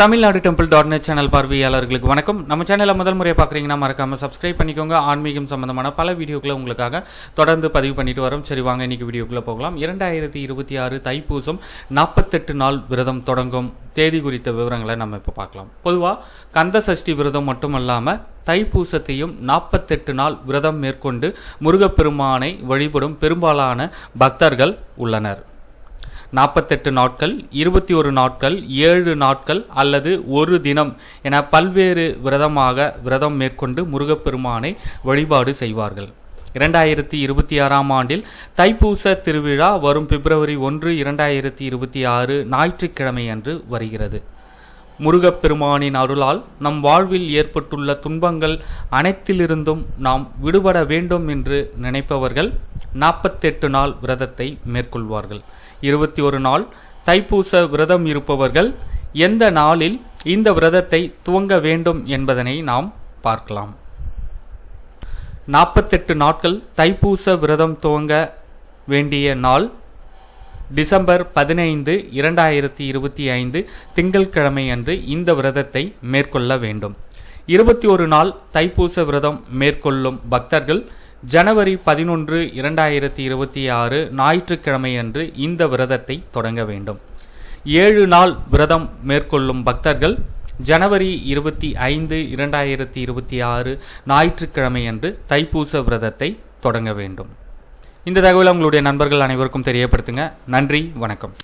Tamil Nadu டெம்பிள்.net channel பார்வையாளர்களுக்கு வணக்கம். நம்ம சேனலை முதல் முறையாக பார்க்குறீங்கன்னா மறக்காமல் சப்ஸ்கிரைப் பண்ணிக்கோங்க. ஆன்மீகம் சம்பந்தமான பல வீடியோக்களை உங்களுக்காக தொடர்ந்து பதிவு பண்ணிட்டு வரோம். சரி வாங்க இன்னைக்கு வீடியோக்குள்ளே போகலாம். 2026 தைப்பூசம் 48 நாள் விரதம் தொடங்கும் தேதி குறித்த விவரங்களை நம்ம இப்போ பார்க்கலாம். பொதுவாக கந்த சஷ்டி விரதம் மட்டுமல்லாமல் தைப்பூசத்தையும் 48 நாள் விரதம் மேற்கொண்டு முருகப்பெருமானை வழிபடும் பெரும்பாலான பக்தர்கள் உள்ளனர். 48 நாட்கள், 21 நாட்கள், 7 நாட்கள் அல்லது ஒரு தினம் என பல்வேறு விரதம் மேற்கொண்டு முருகப்பெருமானை வழிபாடு செய்வார்கள். 2026 ஆண்டில் தைப்பூச திருவிழா வரும் பிப்ரவரி 1, 2026 ஞாயிற்றுக்கிழமை அன்று வருகிறது. முருகப்பெருமானின் அருளால் நம் வாழ்வில் ஏற்பட்டுள்ள துன்பங்கள் அனைத்திலிருந்தும் நாம் விடுபட வேண்டும் என்று நினைப்பவர்கள் 48 நாள் விரதத்தை மேற்கொள்வார்கள். 21 நாள் தைப்பூச விரதம் இருப்பவர்கள் எந்த நாளில் இந்த விரதத்தை துவங்க வேண்டும் என்பதனை நாம் பார்க்கலாம். 48 நாட்கள் தைப்பூச விரதம் துவங்க வேண்டிய நாள் டிசம்பர் 15, 2025 திங்கட்கிழமை அன்று இந்த விரதத்தை மேற்கொள்ள வேண்டும். 21 நாள் தைப்பூச விரதம் மேற்கொள்ளும் பக்தர்கள் ஜனவரி 11, 2026 ஞாயிற்றுக்கிழமை அன்று இந்த விரதத்தை தொடங்க வேண்டும். 7 நாள் விரதம் மேற்கொள்ளும் பக்தர்கள் ஜனவரி 25, 2026 ஞாயிற்றுக்கிழமை அன்று தைப்பூச விரதத்தை தொடங்க வேண்டும். இந்த தகவலை உங்களுடைய நண்பர்கள் அனைவருக்கும் தெரியப்படுத்துங்க. நன்றி, வணக்கம்.